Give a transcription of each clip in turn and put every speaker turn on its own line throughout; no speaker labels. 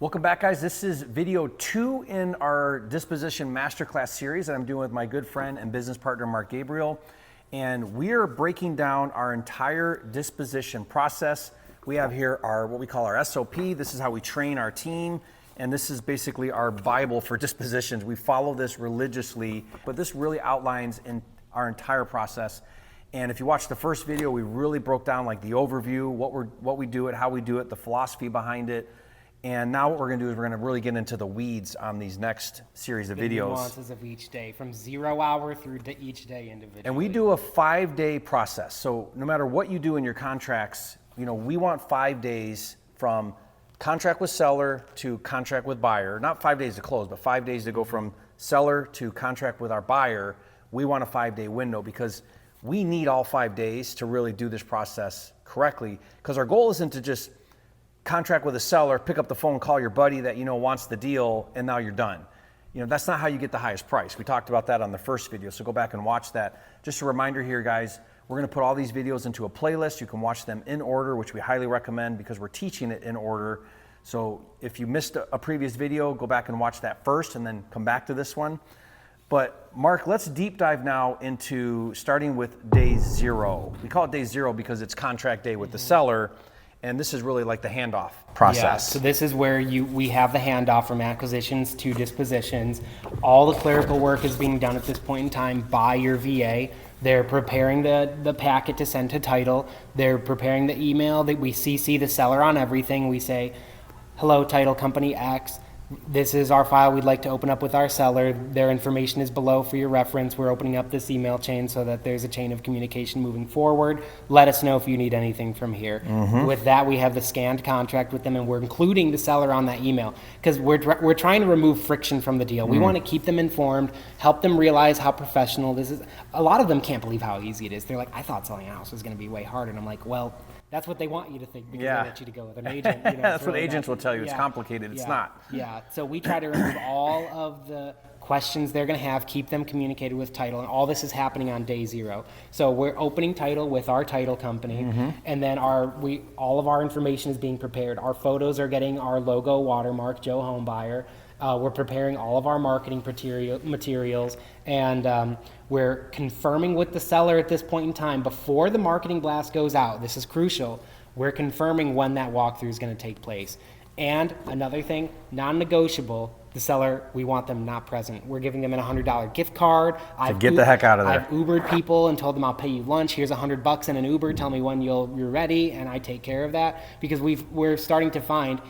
Welcome back, guys. This is video 2 in our Disposition Masterclass series that I'm doing with my good friend and business partner, Mark Gabryel. And we are breaking down our entire disposition process. We have here our what we call our SOP. This is how we train our team. And this is basically our Bible for dispositions. We follow this religiously, but this really outlines in our entire process. And if you watch the first video, we really broke down like the overview, what we do it, how we do it, the philosophy behind it. And now what we're gonna do is we're gonna really get into the weeds on these next series of videos.
The nuances of each day, from 0 hour through to each day individually.
And we do a 5-day process. So no matter what you do in your contracts, you know, we want 5 days from contract with seller to contract with buyer. Not 5 days to close, but 5 days to go from seller to contract with our buyer. We want a 5-day window because we need all 5 days to really do this process correctly. Because our goal isn't to just contract with a seller, pick up the phone, call your buddy that you know wants the deal, and now you're done. You know, that's not how you get the highest price. We talked about that on the first video, so go back and watch that. Just a reminder here, guys, we're gonna put all these videos into a playlist. You can watch them in order, which we highly recommend because we're teaching it in order. So if you missed a previous video, go back and watch that first and then come back to this one. But Mark, let's deep dive now into starting with day 0. We call it day 0 because it's contract day with the seller. And this is really like the handoff process.
Yeah, so this is where we have the handoff from acquisitions to dispositions. All the clerical work is being done at this point in time by your VA. They're preparing the packet to send to title. They're preparing the email that we CC the seller on everything. We say, hello, title company X. This is our file we'd like to open up with our seller. Their information is below for your reference. We're opening up this email chain so that there's a chain of communication moving forward. Let us know if you need anything from here. With that, we have the scanned contract with them, and we're including the seller on that email because we're trying to remove friction from the deal. We want to keep them informed, help them realize how professional this is. A lot of them can't believe how easy it is. They're like, I thought selling a house was going to be way harder. And I'm like, well, that's what they want you to think because they want you to go with an agent. You know,
that's what agents will tell you. It's complicated. It's not.
Yeah. So we try to remove all of the questions they're going to have, keep them communicated with title, and all this is happening on day 0. So we're opening title with our title company, and then all of our information is being prepared. Our photos are getting our logo watermark, Joe Homebuyer. We're preparing all of our marketing materials, and we're confirming with the seller at this point in time, before the marketing blast goes out, this is crucial, we're confirming when that walkthrough is going to take place. And another thing, non-negotiable, the seller, we want them not present. We're giving them a $100 gift card.
To get the heck out of there.
I've Ubered people and told them I'll pay you lunch. Here's $100 in an Uber. Tell me when you're ready, and I take care of that. Because we're starting to find,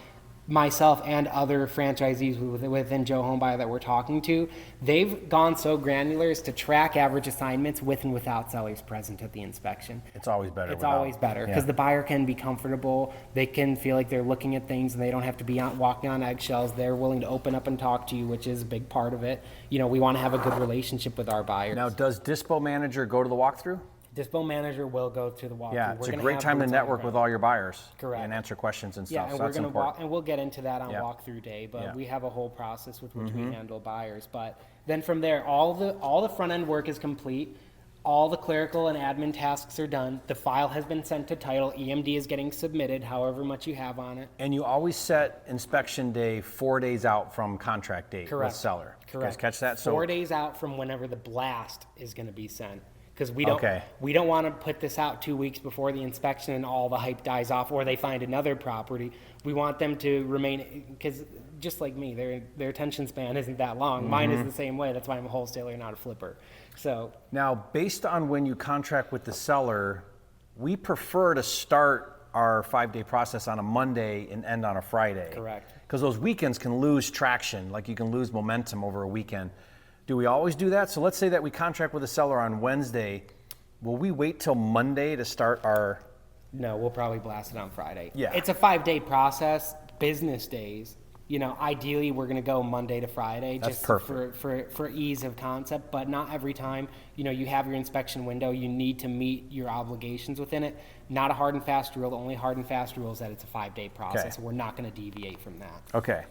myself and other franchisees within Joe Homebuyer that we're talking to, they've gone so granular as to track average assignments with and without sellers present at the inspection.
It's always better.
It's always better because the buyer can be comfortable. They can feel like they're looking at things and they don't have to be walking on eggshells. They're willing to open up and talk to you, which is a big part of it. You know, we want to have a good relationship with our buyers.
Now, does Dispo Manager go to the walkthrough?
Dispo Manager will go to the walkthrough.
Yeah, it's a great time to network with all your buyers.
Correct.
And answer questions and
Yeah,
stuff.
and
So
we're
that's
going to
important.
and we'll get into that on walkthrough day, but we have a whole process with which we handle buyers. But then from there, all the front end work is complete. All the clerical and admin tasks are done. The file has been sent to title. EMD is getting submitted, however much you have on it.
And you always set inspection day 4 days out from contract date with seller.
Correct.
You guys catch that?
4 days out from whenever the blast is going to be sent. Because we don't want to put this out 2 weeks before the inspection and all the hype dies off, or they find another property. We want them to remain, because just like me, their attention span isn't that long. Mine is the same way. That's why I'm a wholesaler, not a flipper. So
now, based on when you contract with the seller, we prefer to start our 5-day process on a Monday and end on a Friday.
Correct.
Because those weekends can lose traction, like you can lose momentum over a weekend. Do we always do that? So let's say that we contract with a seller on Wednesday. Will we wait till Monday to start our...
No, we'll probably blast it on Friday.
Yeah.
It's a 5-day process, business days. You know, ideally we're going to go Monday to Friday.
That's
just
perfect.
For ease of concept, but not every time. You know, you have your inspection window, you need to meet your obligations within it. Not a hard and fast rule. The only hard and fast rule is that it's a 5-day process.
Okay.
We're not going to deviate from that.
Okay.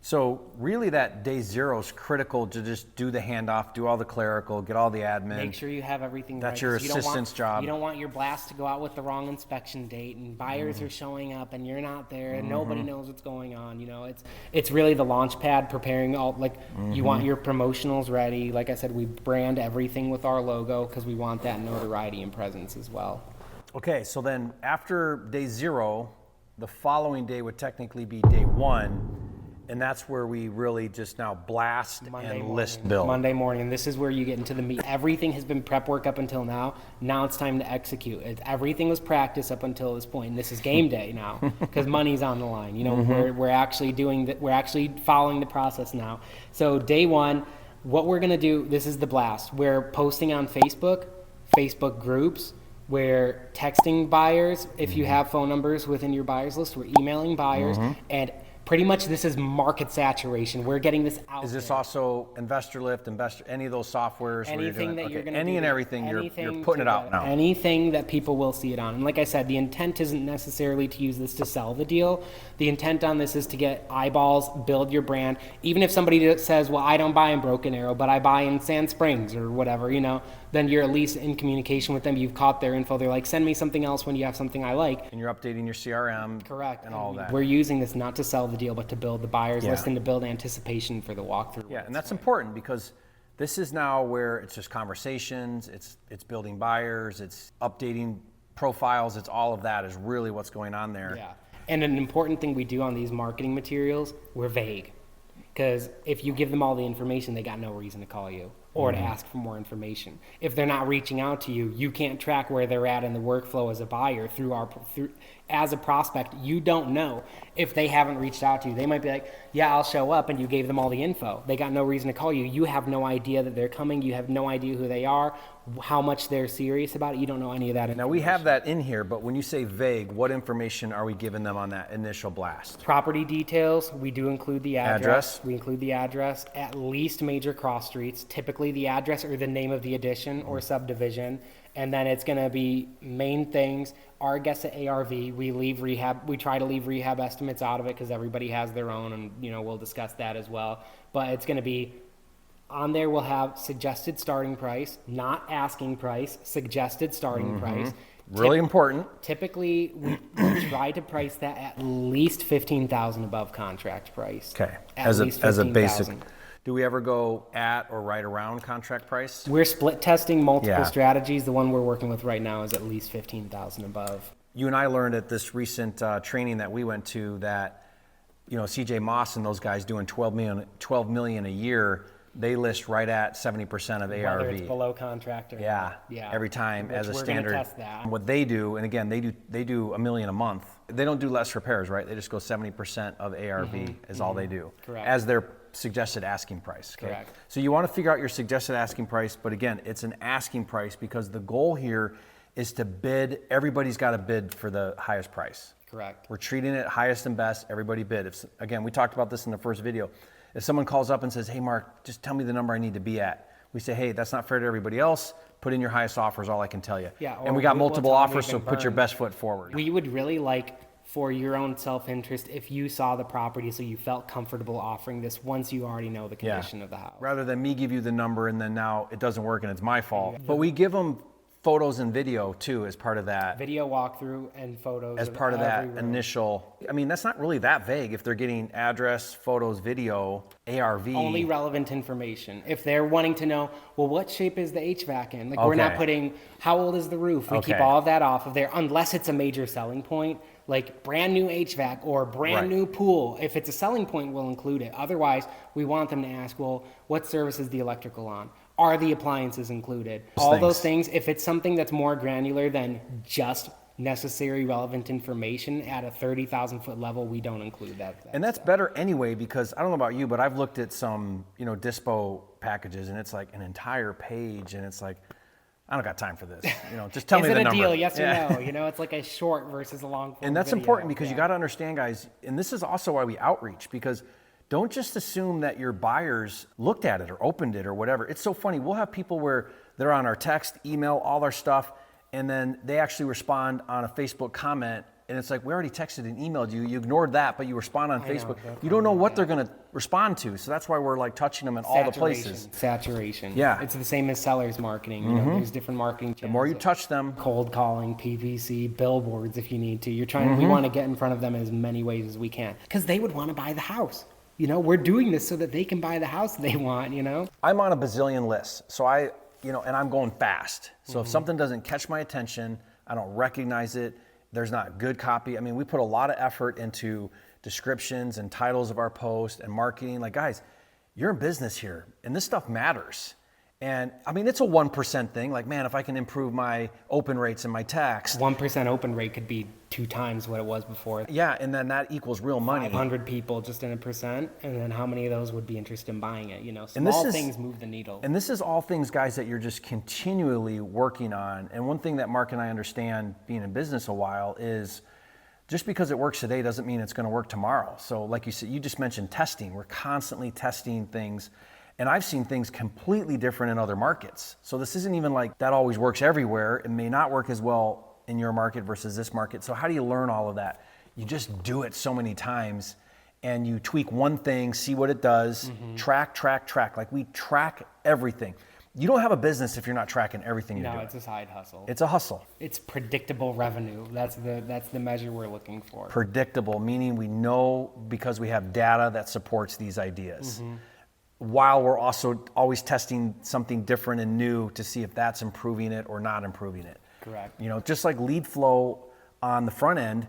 So really that day 0 is critical to just do the handoff, do all the clerical, get all the admin.
Make sure you have everything
That's
right,
your
'cause you don't
assistant's job.
You don't want your blast to go out with the wrong inspection date and buyers are showing up and you're not there and nobody knows what's going on. You know, it's really the launch pad preparing all, like you want your promotionals ready. Like I said, we brand everything with our logo because we want that notoriety and presence as well.
Okay, so then after day 0, the following day would technically be day 1. And that's where we really just now blast and list build.
Monday morning. And this is where you get into the meat. Everything has been prep work up until now. Now it's time to execute. Everything was practice up until this point. And this is game day now because money's on the line. You know, we're actually doing that. We're actually following the process now. So day 1, what we're going to do, this is the blast. We're posting on Facebook groups. We're texting buyers. If you have phone numbers within your buyers list, we're emailing buyers. And pretty much this is market saturation. We're getting this out.
Is this
there.
also Investor Lift, any of those softwares?
Anything that you're going to
any and everything, you're putting it out now.
Anything that people will see it on. And like I said, the intent isn't necessarily to use this to sell the deal. The intent on this is to get eyeballs, build your brand. Even if somebody says, well, I don't buy in Broken Arrow, but I buy in Sand Springs or whatever, you know, then you're at least in communication with them. You've caught their info. They're like, send me something else when you have something I like.
And you're updating your CRM.
Correct.
And all that.
We're using this not to sell the deal, but to build the buyer's list and to build anticipation for the walkthrough.
Yeah, and that's important because this is now where it's just conversations, it's building buyers, it's updating profiles, it's all of that is really what's going on there.
Yeah. And an important thing we do on these marketing materials, we're vague. Because if you give them all the information, they got no reason to call you or to ask for more information. If they're not reaching out to you, you can't track where they're at in the workflow as a buyer as a prospect. You don't know if they haven't reached out to you. They might be like, yeah, I'll show up, and you gave them all the info. They got no reason to call you. You have no idea that they're coming. You have no idea who they are, how much they're serious about it. You don't know any of that information.
Now we have that in here, but when you say vague, what information are we giving them on that initial blast?
Property details, we do include the address. We include the address, at least major cross streets, typically the address or the name of the addition or subdivision. And then it's going to be main things, our guess at ARV. We try to leave rehab estimates out of it because everybody has their own, and you know, we'll discuss that as well. But it's going to be on there. We'll have suggested starting price, not asking price, suggested starting price.
Really important.
Typically, we try to price that at least $15,000 above contract price.
Okay,
At least
as a basic.
$15,000.
Do we ever go at or right around contract price?
We're split testing multiple
Yeah.
strategies. The one we're working with right now is at least $15,000 above.
You and I learned at this recent training that we went to that, you know, CJ Moss and those guys doing 12 million a year, they list right at 70% of ARV.
Whether it's below contract or
Yeah,
yeah.
every time
Which
as a
we're
standard.
gonna test that.
And what they do, and again, they do $1 million a month. They don't do less repairs, right? They just go 70% of ARV is all they do.
Correct.
As their suggested asking price. Okay?
Correct.
So you want to figure out your suggested asking price, but again, it's an asking price because the goal here is to bid. Everybody's got to bid for the highest price.
Correct.
We're treating it highest and best. Everybody bid. Again, we talked about this in the first video. If someone calls up and says, hey, Mark, just tell me the number I need to be at. We say, hey, that's not fair to everybody else. Put in your highest offer is all I can tell you.
Yeah,
and
or
we got
we'll
multiple
tell them
offers,
we
so
can
put your
burn.
best foot forward.
We would really like, for your own self-interest, if you saw the property so you felt comfortable offering this once you already know the condition of the house.
Rather than me give you the number and then now it doesn't work and it's my fault. But we give them photos and video too as part of that.
Video walkthrough and photos.
As part of that
every room.
initial, I mean, that's not really that vague if they're getting address, photos, video, ARV.
Only relevant information. If they're wanting to know, well, what shape is the HVAC in? Like, we're not
Okay.
putting, how old is the roof? We keep
Okay.
all of that off of there, unless it's a major selling point, like brand new HVAC or brand
Right.
new pool. If it's a selling point, we'll include it. Otherwise, we want them to ask, well, what service is the electrical on? Are the appliances included? All those things. If it's something that's more granular than just necessary relevant information at a 30,000 foot level, we don't include that.
And that's better anyway, because I don't know about you, but I've looked at some, you know, Dispo packages and it's like an entire page and it's like, I don't got time for this. You know, just tell
Is
me
it
the
a
number.
deal? Yes
Yeah.
or no? You know, it's like a short versus a long form
And that's
video.
important because you
Yeah.
got to understand, guys, and this is also why we outreach, because don't just assume that your buyers looked at it or opened it or whatever. It's so funny. We'll have people where they're on our text, email, all our stuff, and then they actually respond on a Facebook comment And it's like, we already texted and emailed you. You ignored that, but you respond on Facebook.
they'll
You don't know
come
what
back.
they're going to respond to. So that's why we're like touching them in all the places.
Saturation.
Yeah.
It's the same as sellers marketing. You know, there's different marketing channels.
The more you touch them,
Cold calling, PPC, billboards if you need to. You're trying. We want to get in front of them as many ways as we can because they would want to buy the house. You know, we're doing this so that they can buy the house they want. You know.
I'm on a bazillion lists. So and I'm going fast. So if something doesn't catch my attention, I don't recognize it, there's not good copy. I mean, we put a lot of effort into descriptions and titles of our posts and marketing. Like, guys, you're in business here and this stuff matters. And I mean, it's a 1% thing. Like, man, if I can improve my open rates and my text.
1% open rate could be 2 times what it was before.
Yeah, and then that equals real money.
500 people just in a percent, and then how many of those would be interested in buying it? You know,
And this
small
is-
things move the needle.
And this is all things, guys, that you're just continually working on. And one thing that Mark and I understand being in business a while is just because it works today doesn't mean it's going to work tomorrow. So like you said, you just mentioned testing. We're constantly testing things. And I've seen things completely different in other markets. So this isn't even like that always works everywhere. It may not work as well in your market versus this market. So how do you learn all of that? You just do it so many times and you tweak one thing, see what it does, track. Like we track everything. You don't have a business if you're not tracking everything you're
No,
doing.
it's a side hustle.
It's a hustle.
It's predictable revenue. That's the measure we're looking for.
Predictable, meaning we know because we have data that supports these ideas. While we're also always testing something different and new to see if that's improving it or not improving it.
Correct.
You know, just like lead flow on the front end,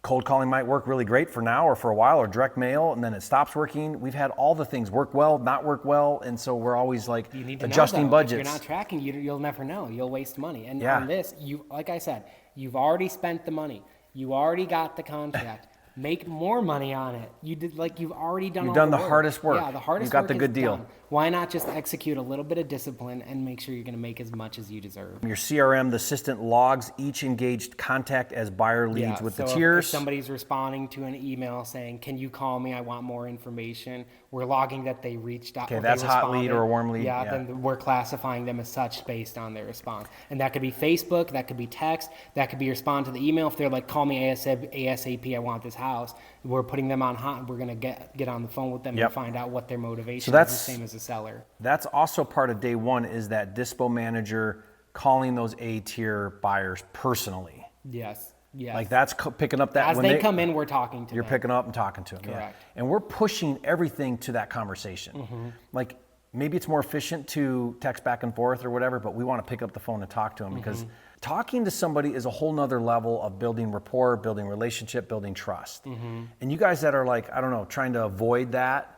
cold calling might work really great for now or for a while, or direct mail, and then it stops working. We've had all the things work well, not work well, and so we're always like
You need to
adjusting
know, though.
budgets.
If you're not tracking, you'll never know. You'll waste money. And
Yeah.
on this, like I said, you've already spent the money. You already got the contract. Make more money on it. You've already done.
You've
all
done the
work.
hardest work.
Yeah, the hardest.
You got
work
the
is
good deal.
done. Why not just execute a little bit of discipline and make sure you're going to make as much as you deserve?
Your CRM, the assistant logs each engaged contact as buyer leads with
so
the
if
tiers.
somebody's responding to an email saying, "Can you call me? I want more information." We're logging that they reached out.
Okay,
or they
that's hot lead
responded.
or a warm lead,
Yeah,
yeah.
then we're classifying them as such based on their response. And that could be Facebook, that could be text, that could be respond to the email. If they're like, "Call me ASAP, I want this house," we're putting them on hot. We're gonna get on the phone with them
Yep.
and find out what their motivation
that's-
is, the same as a seller.
That's also part of day one is that Dispo manager calling those A-tier buyers personally.
Yes.
Like that's picking up that
As
when
they come in, we're talking to
You're
them.
picking up and talking to them. Yeah.
Correct.
And we're pushing everything to that conversation. Like maybe it's more efficient to text back and forth or whatever, but we want to pick up the phone and talk to them because talking to somebody is a whole nother level of building rapport, building relationship, building trust. And you guys that are like, I don't know, trying to avoid that,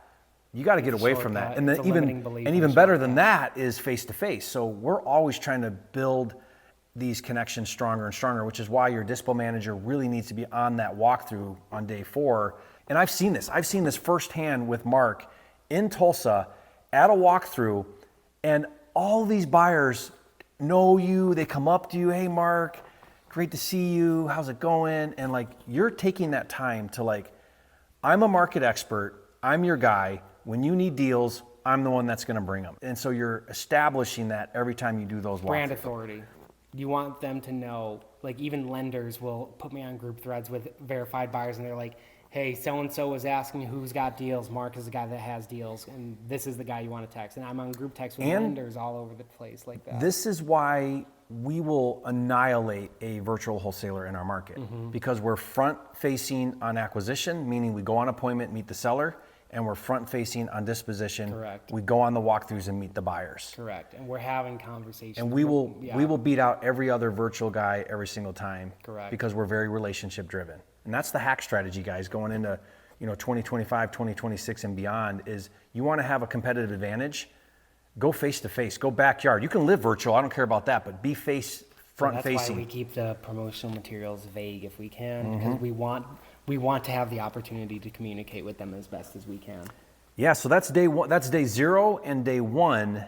you got to get away from that.
shortcut.
And
It's a limiting belief
and
and
even
a
better than that is face to face. So we're always trying to build these connections stronger and stronger, which is why your Dispo manager really needs to be on that walkthrough on day 4. And I've seen this firsthand with Mark in Tulsa at a walkthrough, and all these buyers know you, they come up to you, "Hey Mark, great to see you, how's it going?" And like you're taking that time to like, I'm a market expert, I'm your guy, when you need deals, I'm the one that's gonna bring them. And so you're establishing that every time you do those walkthroughs.
Brand authority. You want them to know, like even lenders will put me on group threads with verified buyers and they're like, "Hey, so-and-so was asking who's got deals. Mark is the guy that has deals, and this is the guy you want to text." And I'm on group text with
And
lenders all over the place like that.
This is why we will annihilate a virtual wholesaler in our market because we're front facing on acquisition, meaning we go on appointment, meet the seller, and we're front facing on disposition.
Correct.
We go on the walkthroughs and meet the buyers.
Correct. And we're having conversations.
And we will
Yeah.
we will beat out every other virtual guy every single time.
Correct.
Because we're very relationship driven. And that's the hack strategy, guys, going into 2025, 2026 and beyond is you want to have a competitive advantage, go face to face, go backyard. You can live virtual, I don't care about that, but be front
That's
facing.
why we keep the promotional materials vague if we can, because we want to have the opportunity to communicate with them as best as we can.
Yeah, so that's day one. That's day 0 and day 1.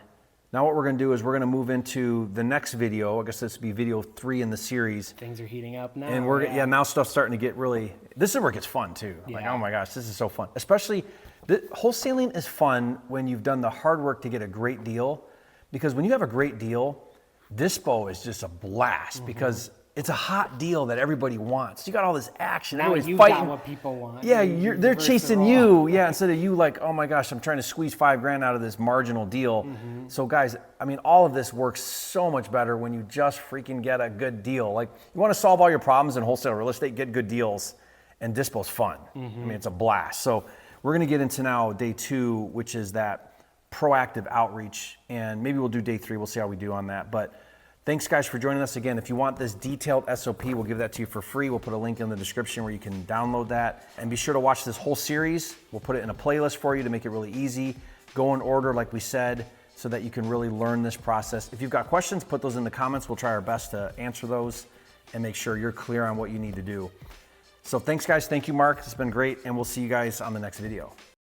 Now what we're going to do is we're going to move into the next video. I guess this will be video 3 in the series.
Things are heating up now.
And now stuff's starting to get really, this is where it gets fun too. Like,
Yeah.
oh my gosh, this is so fun. Especially, wholesaling is fun when you've done the hard work to get a great deal. Because when you have a great deal, Dispo is just a blast because it's a hot deal that everybody wants. You got all this action.
Now
Everybody's
you
fighting.
got what people want.
Yeah, they're
First of
chasing
all.
you. Yeah, instead of you like, oh my gosh, I'm trying to squeeze $5,000 out of this marginal deal.
Mm-hmm.
So guys, I mean, all of this works so much better when you just freaking get a good deal. Like, you want to solve all your problems in wholesale real estate, get good deals, and Dispo's fun. I mean, it's a blast. So we're gonna get into now day 2, which is that proactive outreach, and maybe we'll do day 3. We'll see how we do on that. But thanks guys for joining us again. If you want this detailed SOP, we'll give that to you for free. We'll put a link in the description where you can download that. And be sure to watch this whole series. We'll put it in a playlist for you to make it really easy. Go in order, like we said, so that you can really learn this process. If you've got questions, put those in the comments. We'll try our best to answer those and make sure you're clear on what you need to do. So thanks guys. Thank you, Mark. It's been great. And we'll see you guys on the next video.